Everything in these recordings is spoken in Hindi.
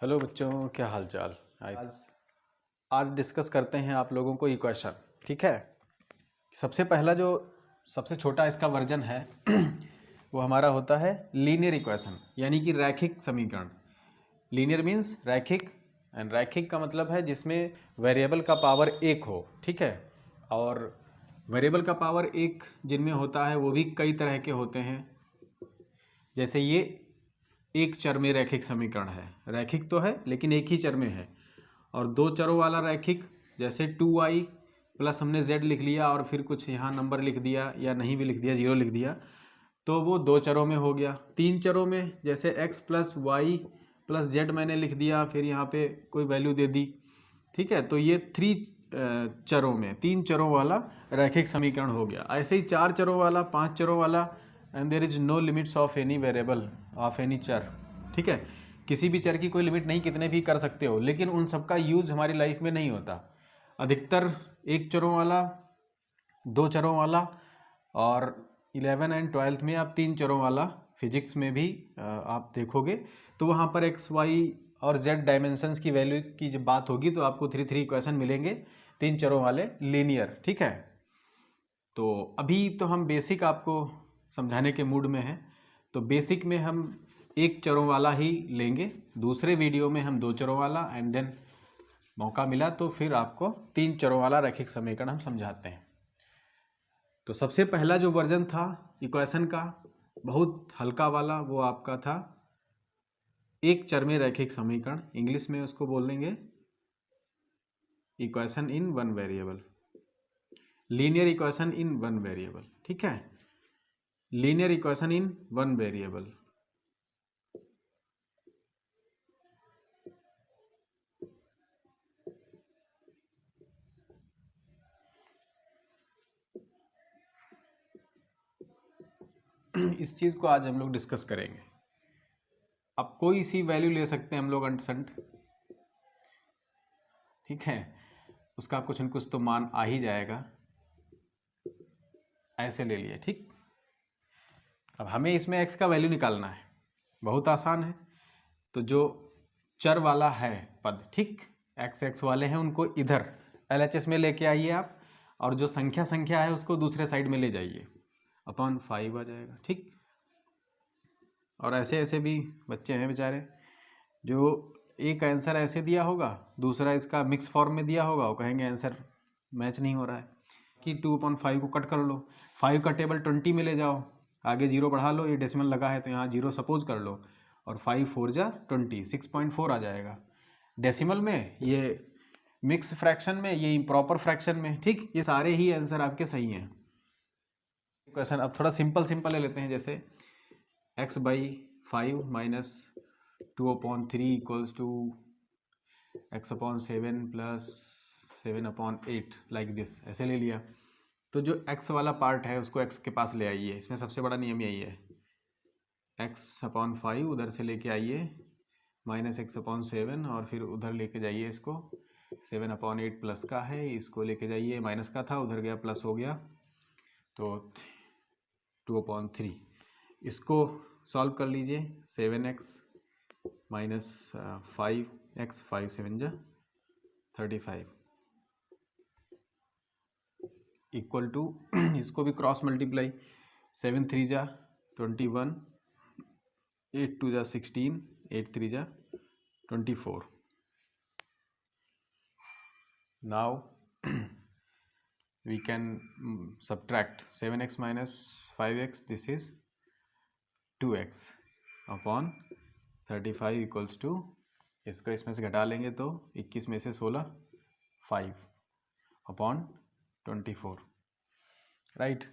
हेलो बच्चों, क्या हाल चाल। आज डिस्कस करते हैं आप लोगों को इक्वेशन। ठीक है। सबसे पहला जो सबसे छोटा इसका वर्जन है वो हमारा होता है लीनियर इक्वेशन, यानी कि रैखिक समीकरण। लीनियर मीन्स रैखिक, एंड रैखिक का मतलब है जिसमें वेरिएबल का पावर एक हो। ठीक है। और वेरिएबल का पावर एक जिनमें होता है वो भी कई तरह के होते हैं। जैसे ये एक चर में रैखिक समीकरण है, रैखिक तो है लेकिन एक ही चर में है। और दो चरों वाला रैखिक, जैसे 2i प्लस हमने z लिख लिया और फिर कुछ यहाँ नंबर लिख दिया या नहीं भी लिख दिया, 0 लिख दिया, तो वो दो चरों में हो गया। तीन चरों में जैसे x plus y plus z मैंने लिख दिया, फिर यहाँ पे कोई वैल्यू दे दी। ठीक है। तो ये चरों में, तीन चरों वाला रैखिक समीकरण हो गया। ऐसे ही चार चरों वाला, पांच चरों वाला, and there is no limits of any variable of any चर। ठीक है। किसी भी चर की कोई लिमिट नहीं, कितने भी कर सकते हो, लेकिन उन सबका यूज हमारी लाइफ में नहीं होता। अधिकतर एक चरों वाला, दो चरों वाला, और 11 एंड 12th में आप तीन चरों वाला फिजिक्स में भी आप देखोगे तो वहाँ पर एक्स वाई और जेड डायमेंशंस की वैल्यू की जब बात होगी तो आपको 3 इक्वेशन मिलेंगे, तीन चरों वाले लीनियर। ठीक है। तो अभी तो हम बेसिक आपको समझाने के मूड में हैं, तो बेसिक में हम एक चरों वाला ही लेंगे। दूसरे वीडियो में हम दो चरों वाला, एंड देन मौका मिला तो फिर आपको तीन चरों वाला रैखिक समीकरण हम समझाते हैं। तो सबसे पहला जो वर्जन था इक्वेशन का, बहुत हल्का वाला, वो आपका था एक चर में रैखिक समीकरण। इंग्लिश में उसको बोल देंगे equation in one variable, linear equation in one variable. ठीक है। Linear equation in one variable. इस चीज को आज हम लोग डिस्कस करेंगे। अब कोई सी वैल्यू ले सकते हैं हम लोग अंटसंट। ठीक है। उसका कुछ न कुछ तो मान आ ही जाएगा। ऐसे ले लिए। ठीक। अब हमें इसमें x का वैल्यू निकालना है, बहुत आसान है। तो जो चर वाला है पद, ठीक, x वाले हैं, उनको इधर LHS में लेके आइए आप, और जो संख्या है उसको दूसरे साइड में ले जाइए, अपॉन 5 आ जाएगा। ठीक। और ऐसे ऐसे भी बच्चे हैं बेचारे जो एक आंसर ऐसे दिया होगा, दूसरा इसका मिक्स फॉर्म में दिया होगा, वो कहेंगे आंसर मैच नहीं हो रहा है, कि 2/5 को कट कर लो, 5 का टेबल 20 में ले जाओ, आगे 0 बढ़ा लो, ये डेसिमल लगा है तो यहाँ 0 सपोज कर लो, और 5 4 जा 20, 6.4 आ जाएगा डेसिमल में, ये मिक्स फ्रैक्शन में, ये इम्प्रॉपर फ्रैक्शन में। ठीक। ये सारे ही आंसर आपके सही हैं। क्वेश्चन अब थोड़ा सिंपल ले लेते हैं, जैसे x/5 minus 2/3 equals to x/7 plus 7/8, like this, ऐसे ले लिया। तो जो x वाला पार्ट है उसको x के पास ले आइए। इसमें सबसे बड़ा नियम यही है, x/5 उधर से लेके आइए, माइनस x/7, और फिर उधर लेके जाइए इसको, 7/8 प्लस का है, इसको लेके जाइए, माइनस का था उधर गया प्लस हो गया, तो 2/3। इसको सॉल्व कर लीजिए, 7x माइनस 5x, 5 7 जा 35, इक्वल टू इसको भी क्रॉस मल्टीप्लाई, 7 3 जा 21, 8 2 जा 16, 8 3 जा 24। Now we can subtract 7x minus 5x, this is 2x upon 35 equals to, इसको इसमें से घटा लेंगे तो 21 में से 16, 5 upon 24, right.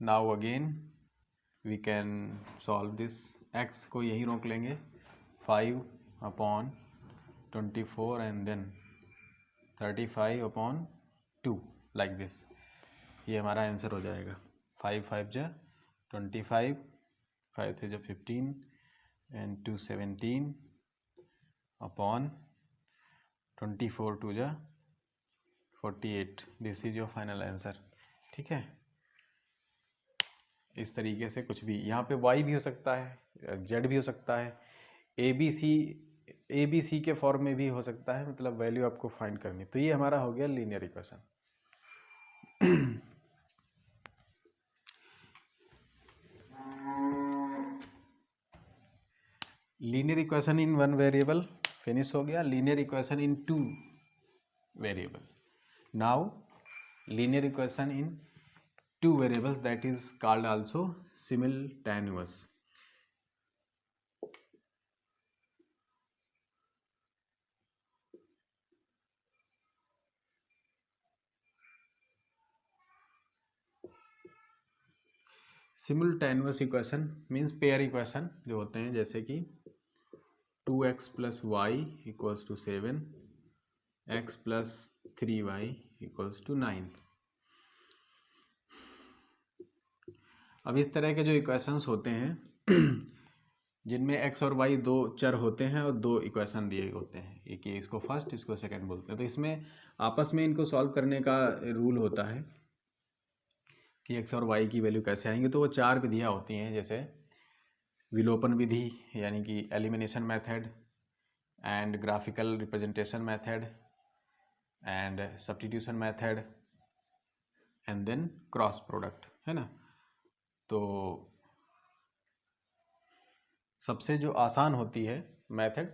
Now again we can solve this, x को यही रोक लेंगे, 5 upon 24 and then 35 upon 2, like this. ये हमारा आंसर हो जाएगा। 5 5 जा 25, 5 3 जा 15 एंड 2 17 अपॉन 24 2 जा 48। This is your final answer. ठीक है। इस तरीके से कुछ भी, यहाँ पे y भी हो सकता है, z भी हो सकता है, ए बी सी के फॉर्म में भी हो सकता है, मतलब वैल्यू आपको फाइंड करनी। तो ये हमारा हो गया linear equation. Linear equation in one variable finish हो गया। Linear equation in two variable, now linear equation in two variables, that is called also simultaneous. Simultaneous equation means pair equation जो होते हैं, जैसे कि 2x plus y equals to 7, x plus 3y equals to 9। अब इस तरह के जो इक्वेशंस होते हैं जिनमें x और y दो चर होते हैं और दो इक्वेशन दिए होते हैं, एक ये इसको फर्स्ट इसको सेकंड बोलते हैं, तो इसमें आपस में इनको सॉल्व करने का रूल होता है कि x और y की वैल्यू कैसे आएंगे। तो वो चार विधियाँ होती हैं, जैसे विलोपन विधि यानी कि elimination method, and graphical representation method, and substitution method, and then cross product, है ना। तो सबसे जो आसान होती है मेथड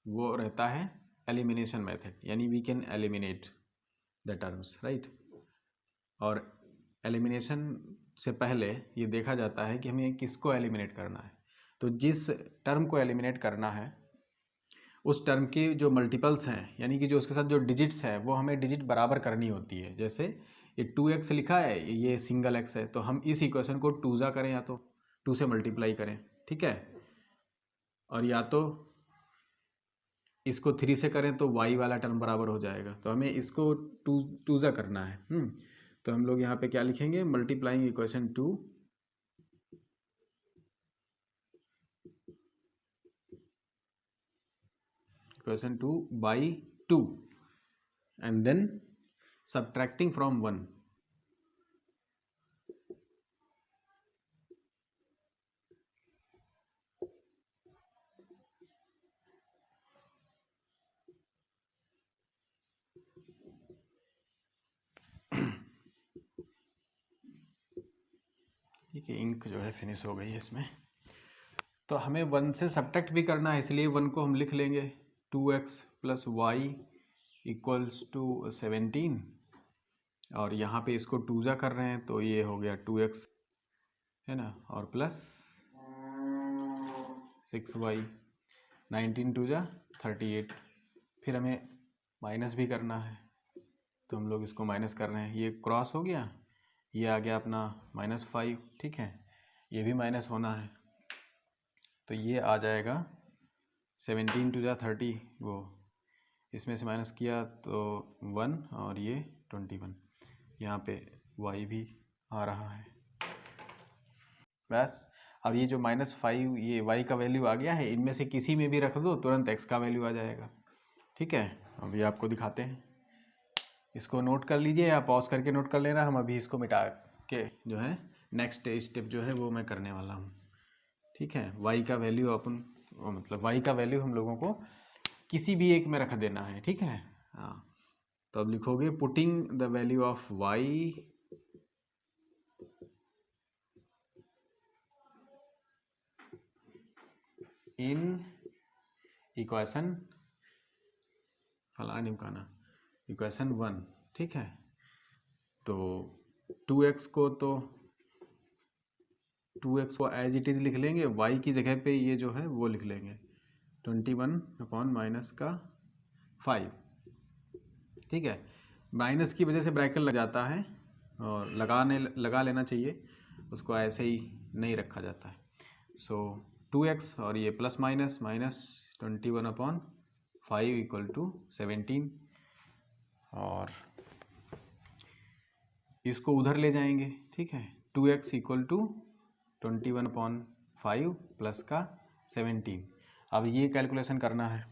वो रहता है एलिमिनेशन मेथड, यानी we can eliminate the terms, right. और एलिमिनेशन से पहले ये देखा जाता है कि हमें किसको एलिमिनेट करना है। तो जिस टर्म को एलिमिनेट करना है उस टर्म की जो मल्टीपल्स हैं, यानी कि जो उसके साथ जो डिजिट्स है वो हमें डिजिट बराबर करनी होती है। जैसे ये 2x लिखा है, ये सिंगल x है, तो हम इस इक्वेशन को 2 जा करें या तो 2 से मल्टीप्लाई करें, ठीक है, और या तो इसको 3 से करें तो y वाला टर्म बराबर हो जाएगा। तो हमें इसको 2 जा करना है। तो हम लोग यहाँ पे क्या लिखेंगे, multiplying equation 2 by 2 and then subtracting from 1। ठीक है, इंक जो है फिनिश हो गई है इसमें। तो हमें 1 से सब्ट्रैक्ट भी करना है, इसलिए 1 को हम लिख लेंगे 2x plus y equals to 17, और यहाँ पे इसको 2 जा कर रहे हैं तो ये हो गया 2x, है ना, और प्लस 6y, 19 2 जा 38। फिर हमें माइनस भी करना है, तो हम लोग इसको माइनस कर रहे हैं, ये क्रॉस हो गया, ये आ गया अपना -5, ठीक है, ये भी माइनस होना है, तो ये आ जाएगा 17 2 जा 30, वो इसमें से माइनस किया तो 1 और ये 21, यहाँ पे y भी आ रहा है बस। अब ये जो -5 ये y का वैल्यू आ गया है, इनमें से किसी में भी रख दो तुरंत x का वैल्यू आ जाएगा, ठीक है। अब ये आपको दिखाते हैं, इसको नोट कर लीजिए या पॉज करके नोट कर लेना। हम अभी इसको मिटा के जो है नेक्स्ट स्टेप जो है वो मैं करने वाला हूँ, ठीक है। y का वैल्यू अपन मतलब y का वैल्यू हम लोगों को किसी भी एक में रख देना है, ठीक है। हाँ, तो अब लिखोगे putting the value of y in equation फलाना निमकाना इक्वेशन 1, ठीक है। तो 2x को एज इट इज़ लिख लेंगे, y की जगह पे ये जो है वो लिख लेंगे 21 अपॉन माइनस का 5, ठीक है। माइनस की वजह से ब्रैकेट लग जाता है और लगा लेना चाहिए, उसको ऐसे ही नहीं रखा जाता है। सो 2x और ये plus minus 21 upon 5 equal to 17, और इसको उधर ले जाएंगे, ठीक है। 2x equal to 21 upon 5 plus का 17। अब ये कैलकुलेशन करना है,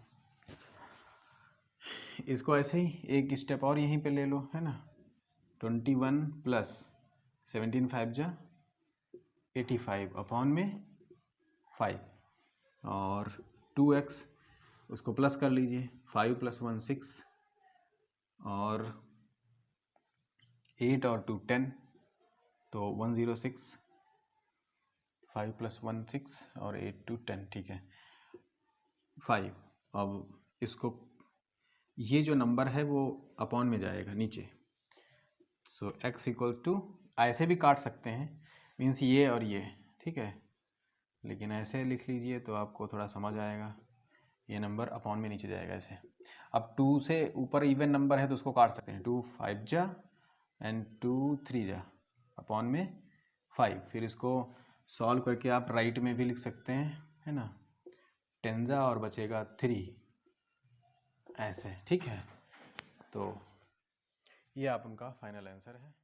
इसको ऐसे ही एक स्टेप और यहीं पे ले लो, है ना। 21 प्लस 17 5 जा 85 अपॉन में 5, और और 2x उसको प्लस कर लीजिए, 5 + 1 6 और 8 और 2 10, तो 106, 5 + 1 6 और 8 2 10, ठीक है 5। अब इसको ये जो नंबर है वो अपॉन में जाएगा नीचे, सो x = ऐसे भी काट सकते हैं, मीन्स ये और ये, ठीक है, लेकिन ऐसे लिख लीजिए तो आपको थोड़ा समझ आएगा, ये नंबर अपॉन में नीचे जाएगा ऐसे। अब 2 से ऊपर इवन नंबर है तो उसको काट सकते हैं, 2 5 जा एंड 2 3 जा, अपॉन में 5, फिर इसको सॉल्व करके आप राइट में भी लिख सकते हैं, है ना, 10 जा और बचेगा 3, ऐसे, ठीक है। तो ये आप उनका फाइनल आंसर है।